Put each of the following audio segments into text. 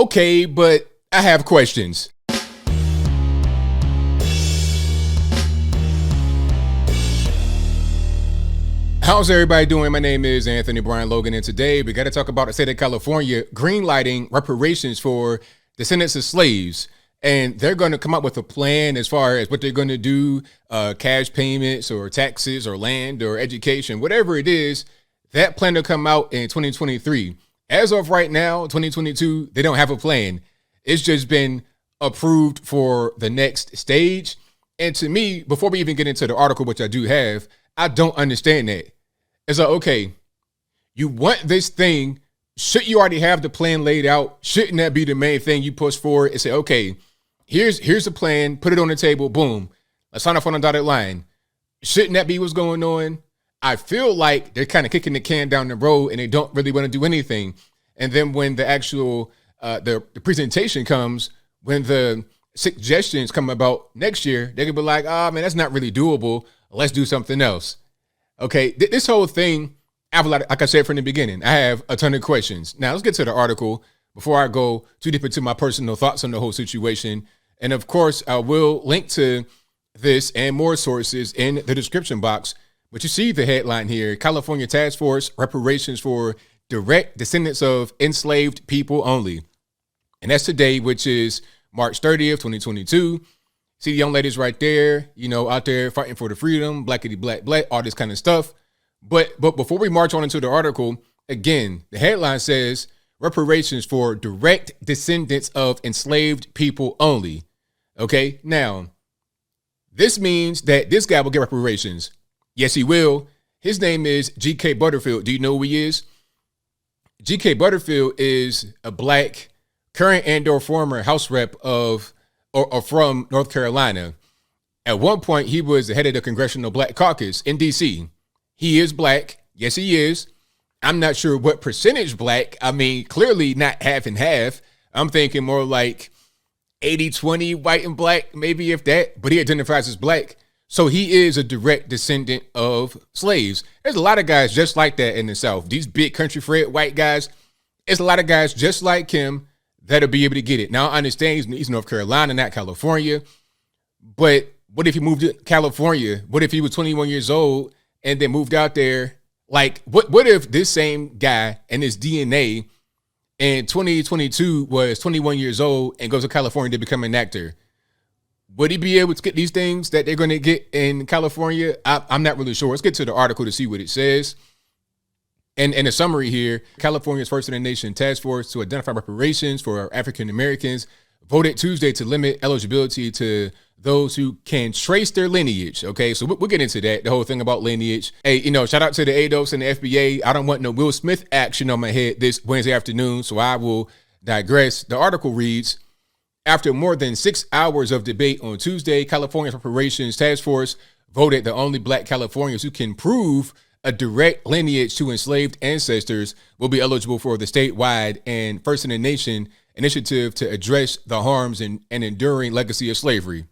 Okay, but I have questions. How's everybody doing? My name is Anthony Brian Logan, and today we got to talk about the state of California greenlighting reparations for descendants of slaves. And they're going to come up with a plan as far as what they're going to do, cash payments or taxes or land or education, whatever it is. That plan will come out in 2023. As of right now, 2022, they don't have a plan. It's just been approved for the next stage. And to me, before we even get into the article, which I do have, I don't understand that. It's like, okay, you want this thing. Should you already have the plan laid out? Shouldn't that be the main thing you push forward and say, okay, here's the plan, put it on the table, boom, let's sign off on a dotted line. Shouldn't that be what's going on? I feel like they're kind of kicking the can down the road and they don't really want to do anything. And then when the actual, the presentation comes, when the suggestions come about next year, they can be like, oh man, that's not really doable. Let's do something else. Okay, this whole thing, I have a lot, like I said from the beginning, I have a ton of questions. Now let's get to the article before I go too deep into my personal thoughts on the whole situation. And of course, I will link to this and more sources in the description box. But you see the headline here: California Task Force Reparations for Direct Descendants of Enslaved People Only. And that's today, which is March 30th, 2022. See the young ladies right there, you know, out there fighting for the freedom, blackity black, black, all this kind of stuff. But before we march on into the article, again, the headline says reparations for direct descendants of enslaved people only. Okay, now, this means that this guy will get reparations. Yes, he will. His name is G.K. Butterfield. Do you know who he is? G.K. Butterfield is a black current and or former House rep of or from North Carolina. At one point, he was the head of the Congressional Black Caucus in D.C. He is black. Yes, he is. I'm not sure what percentage black. I mean, clearly not half and half. I'm thinking more like 80-20 white and black, maybe if that, but he identifies as black. So he is a direct descendant of slaves. There's a lot of guys just like that in the South. These big country fred white guys, there's a lot of guys just like him that'll be able to get it. Now, I understand he's North Carolina, not California, but what if he moved to California? What if he was 21 years old and then moved out there? Like, what if this same guy and his DNA in 2022 was 21 years old and goes to California to become an actor? Would he be able to get these things that they're going to get in California? I'm not really sure. Let's get to the article to see what it says. And in a summary here, California's First in the Nation Task Force to identify reparations for African Americans voted Tuesday to limit eligibility to those who can trace their lineage. Okay, so we'll get into that, the whole thing about lineage. Hey, you know, shout out to the ADOS and the FBA. I don't want no Will Smith action on my head this Wednesday afternoon, so I will digress. The article reads, after more than 6 hours of debate on Tuesday, California's Reparations Task Force voted the only black Californians who can prove a direct lineage to enslaved ancestors will be eligible for the statewide and First in the Nation initiative to address the harms and enduring legacy of slavery.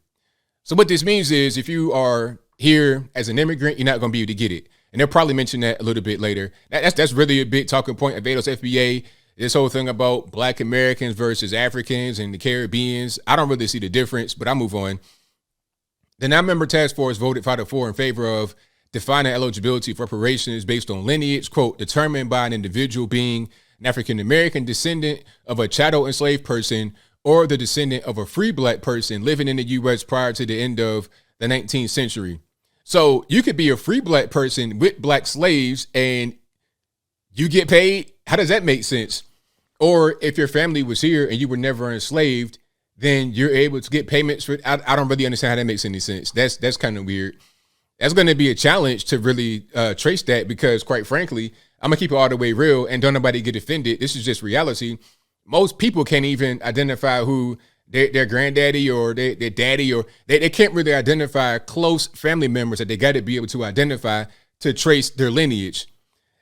So what this means is if you are here as an immigrant, you're not going to be able to get it. And they'll probably mention that a little bit later. That's really a big talking point of ADOS FBA. This whole thing about black Americans versus Africans and the Caribbeans. I don't really see the difference, but I'll move on. The 9-member task force voted 5-4 in favor of defining eligibility for reparations based on lineage, quote, determined by an individual being an African-American descendant of a chattel enslaved person or the descendant of a free black person living in the U.S. prior to the end of the 19th century. So you could be a free black person with black slaves and you get paid. How does that make sense? Or if your family was here and you were never enslaved, then you're able to get payments for it. I don't really understand how that makes any sense. That's kind of weird. That's going to be a challenge to really trace that because, quite frankly, I'm going to keep it all the way real and don't nobody get offended. This is just reality. Most people can't even identify who their granddaddy or their daddy, or they can't really identify close family members that they got to be able to identify to trace their lineage.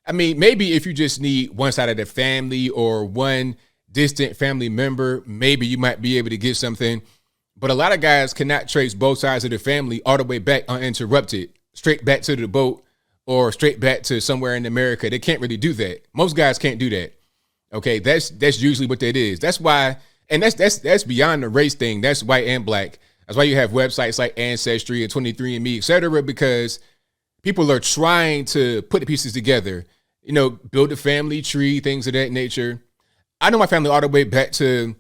I mean, maybe if you just need one side of the family or one distant family member, maybe you might be able to get something. But a lot of guys cannot trace both sides of the family all the way back uninterrupted, straight back to the boat or straight back to somewhere in America. They can't really do that. Most guys can't do that. Okay, that's usually what that is. That's why, and that's beyond the race thing. That's white and black. That's why you have websites like Ancestry and 23andMe, et cetera, because people are trying to put the pieces together, build a family tree, things of that nature. I know my family all the way back to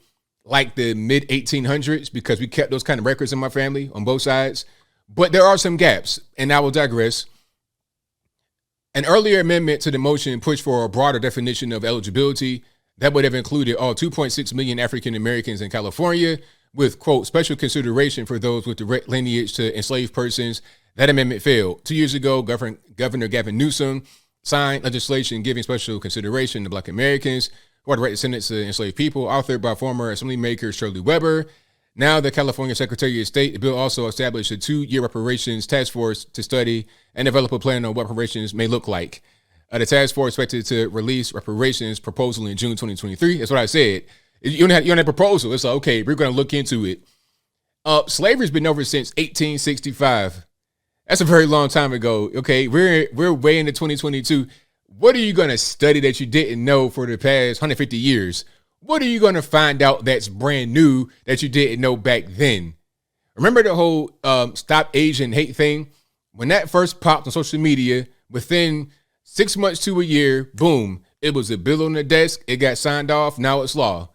like the mid 1800s because we kept those kind of records in my family on both sides. But there are some gaps, and I will digress. An earlier amendment to the motion pushed for a broader definition of eligibility that would have included all 2.6 million African Americans in California with, quote, special consideration for those with direct lineage to enslaved persons. That amendment failed. 2 years ago, Governor Gavin Newsom signed legislation giving special consideration to Black Americans who are direct descendants of enslaved people, authored by former Assemblymaker Shirley Weber. Now, the California Secretary of State, the bill also established a 2-year reparations task force to study and develop a plan on what reparations may look like. The task force expected to release reparations proposal in June 2023. That's what I said. You don't have a proposal. It's like, okay, we're going to look into it. Slavery's been over since 1865. That's a very long time ago. Okay, we're way into 2022. What are you going to study that you didn't know for the past 150 years? What are you going to find out that's brand new that you didn't know back then? Remember the whole Stop Asian Hate thing? When that first popped on social media, within 6 months to a year, boom, it was a bill on the desk. It got signed off. Now it's law.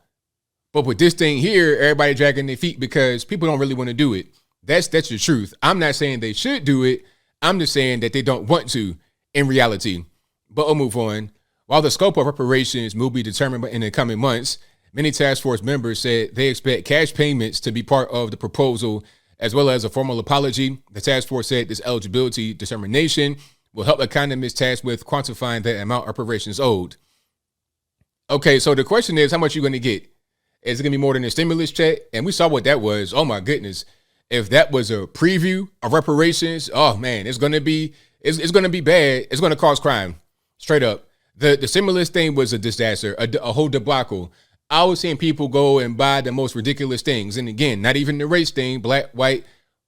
But with this thing here, everybody dragging their feet because people don't really want to do it. That's the truth. I'm not saying they should do it. I'm just saying that they don't want to in reality. But we'll move on. While the scope of reparations will be determined in the coming months, many task force members said they expect cash payments to be part of the proposal, as well as a formal apology. The task force said this eligibility determination will help economists tasked with quantifying the amount of reparations owed. Okay, so the question is, how much are you going to get? Is it going to be more than a stimulus check? And we saw what that was. Oh, my goodness. If that was a preview of reparations, oh, man, it's going to be bad. It's going to cause crime. Straight up. The stimulus thing was a disaster, a whole debacle. I was seeing people go and buy the most ridiculous things. And again, not even the race thing, black, white,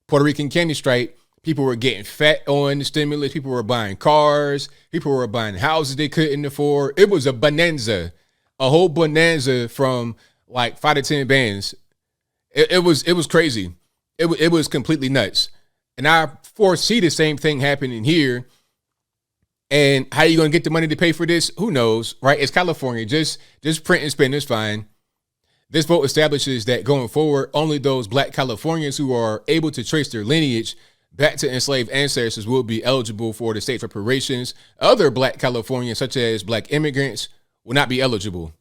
Puerto Rican candy stripe. People were getting fat on the stimulus. People were buying cars. People were buying houses they couldn't afford. It was a bonanza, a whole bonanza from like 5 to 10 bands. It was crazy. It was completely nuts. And I foresee the same thing happening here. And how are you going to get the money to pay for this? Who knows, right? It's California. Just print and spend is fine. This vote establishes that going forward, only those Black Californians who are able to trace their lineage back to enslaved ancestors will be eligible for the state's reparations. Other Black Californians, such as Black immigrants, will not be eligible.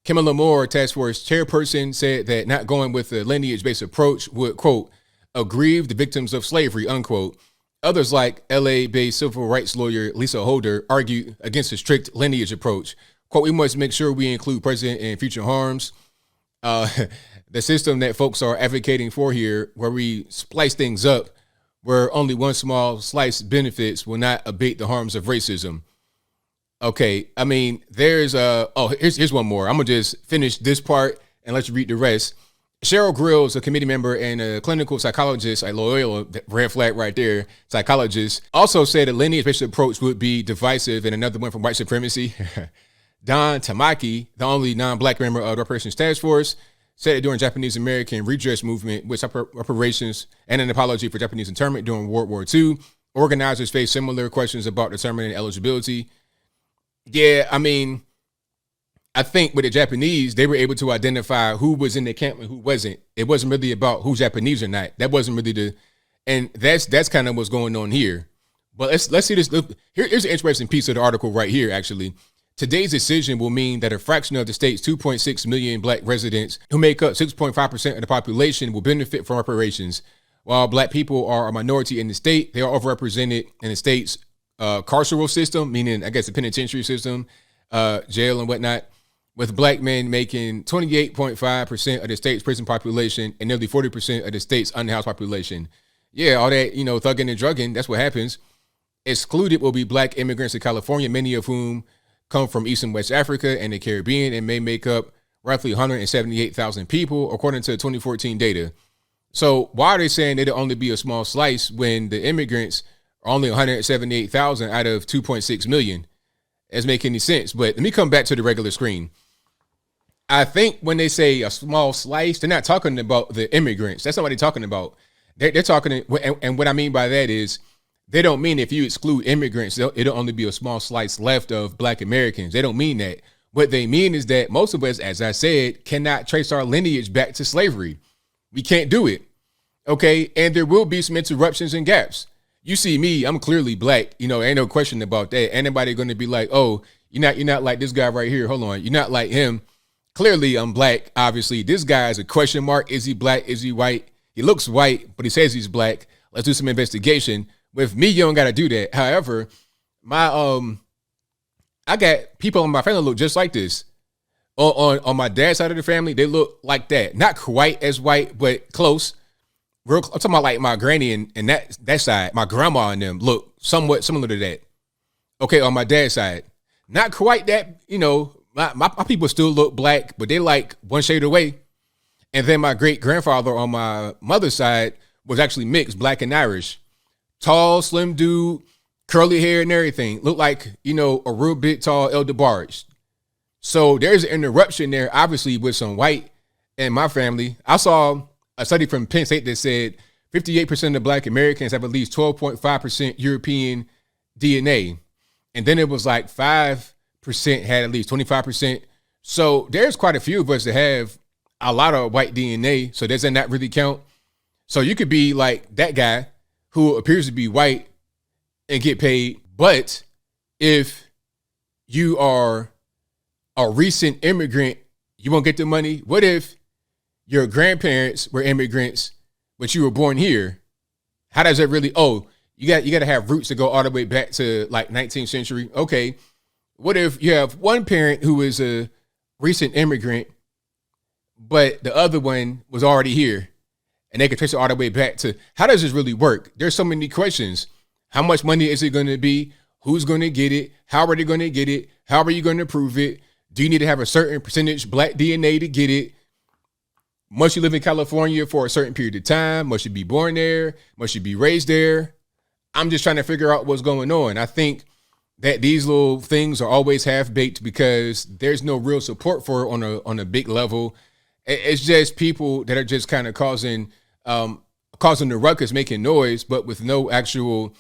Kamala Moore, task force chairperson, said that not going with a lineage-based approach would, quote, aggrieve the victims of slavery, unquote. Others, like LA-based civil rights lawyer Lisa Holder, argued against a strict lineage approach. Quote, we must make sure we include present and future harms. The system that folks are advocating for here, where we splice things up, where only one small slice benefits, will not abate the harms of racism. Okay, I mean, here's one more. I'm going to just finish this part and let you read the rest. Cheryl Grills, a committee member and a clinical psychologist at Loyola, red flag right there, psychologist, also said a lineage-based approach would be divisive, and another one from white supremacy. Don Tamaki, the only non-Black member of the Reparations Task Force, said that during Japanese American redress movement, with reparations and an apology for Japanese internment during World War II, organizers faced similar questions about determining eligibility. Yeah, I mean, I think with the Japanese, they were able to identify who was in the camp and who wasn't. It wasn't really about who's Japanese or not. That wasn't really and that's kind of what's going on here. But let's see this. Here's an interesting piece of the article right here, actually. Today's decision will mean that a fraction of the state's 2.6 million Black residents, who make up 6.5% of the population, will benefit from reparations. While Black people are a minority in the state, they are overrepresented in the state's carceral system, meaning, I guess, the penitentiary system, jail and whatnot, with Black men making 28.5% of the state's prison population and nearly 40% of the state's unhoused population. Yeah, all that, thugging and drugging, that's what happens. Excluded will be Black immigrants to California, many of whom come from East and West Africa and the Caribbean, and may make up roughly 178,000 people, according to 2014 data. So why are they saying it'll only be a small slice when the immigrants are only 178,000 out of 2.6 million? Doesn't make any sense. But let me come back to the regular screen. I think when they say a small slice, they're not talking about the immigrants. That's not what they're talking about. They're talking, and what I mean by that is they don't mean if you exclude immigrants, it'll only be a small slice left of Black Americans. They don't mean that. What they mean is that most of us, as I said, cannot trace our lineage back to slavery. We can't do it. Okay. And there will be some interruptions and gaps. You see me, I'm clearly Black. Ain't no question about that. Anybody going to be like, oh, you're not like this guy right here. Hold on. You're not like him. Clearly, I'm Black. Obviously, this guy is a question mark. Is he Black? Is he white? He looks white, but he says he's Black. Let's do some investigation. With me, you don't got to do that. However, I got people in my family look just like this. On my dad's side of the family, they look like that. Not quite as white, but close. I'm talking about like my granny and that side. My grandma and them look somewhat similar to that. Okay, on my dad's side, not quite that. My people still look Black, but they like one shade away. And then my great grandfather on my mother's side was actually mixed, Black and Irish. Tall, slim dude, curly hair and everything. Looked like, a real big tall El DeBarge. So there's an interruption there, obviously, with some white in my family. I saw a study from Penn State that said 58% of Black Americans have at least 12.5% European DNA. And then it was like 5% had at least 25%. So there's quite a few of us that have a lot of white DNA. So does that not really count? So you could be like that guy who appears to be white and get paid. But if you are a recent immigrant, you won't get the money. What if your grandparents were immigrants, but you were born here? How does that really? Oh, you got to have roots to go all the way back to like 19th century. Okay. What if you have one parent who is a recent immigrant, but the other one was already here, and they can trace it all the way back to? How does this really work? There's so many questions. How much money is it going to be? Who's going to get it? How are they going to get it? How are you going to prove it? Do you need to have a certain percentage Black DNA to get it? Must you live in California for a certain period of time? Must you be born there? Must you be raised there? I'm just trying to figure out what's going on. I think that these little things are always half-baked because there's no real support for it on a big level. It's just people that are just kind of causing the ruckus, making noise, but with no actual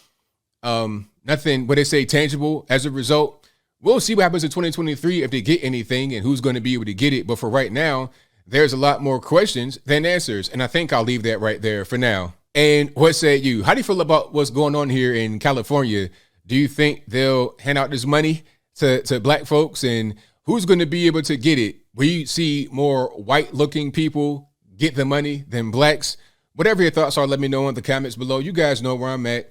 nothing, what they say, tangible as a result. We'll see what happens in 2023 if they get anything and who's going to be able to get it. But for right now, there's a lot more questions than answers. And I think I'll leave that right there for now. And what say you? How do you feel about what's going on here in California? Do you think they'll hand out this money to Black folks? And who's going to be able to get it? Will you see more white looking people get the money than Blacks? Whatever your thoughts are, let me know in the comments below. You guys know where I'm at.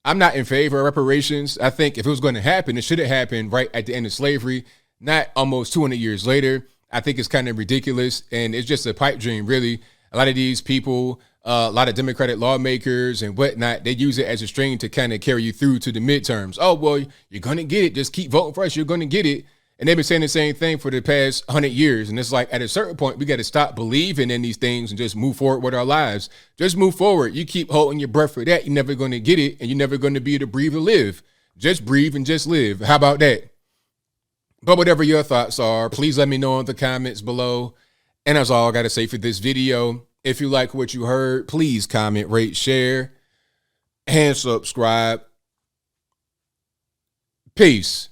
I'm not in favor of reparations. I think if it was going to happen, it should have happened right at the end of slavery, not almost 200 years later. I think it's kind of ridiculous, and it's just a pipe dream, really. A lot of these people, a lot of Democratic lawmakers and whatnot, they use it as a string to kind of carry you through to the midterms. Oh, well, you're going to get it. Just keep voting for us. You're going to get it. And they've been saying the same thing for the past 100 years. And it's like, at a certain point, we got to stop believing in these things and just move forward with our lives. Just move forward. You keep holding your breath for that, you're never going to get it, and you're never going to be able to breathe or live. Just breathe and just live. How about that? But whatever your thoughts are, please let me know in the comments below. And that's all I got to say for this video. If you like what you heard, please comment, rate, share, and subscribe. Peace.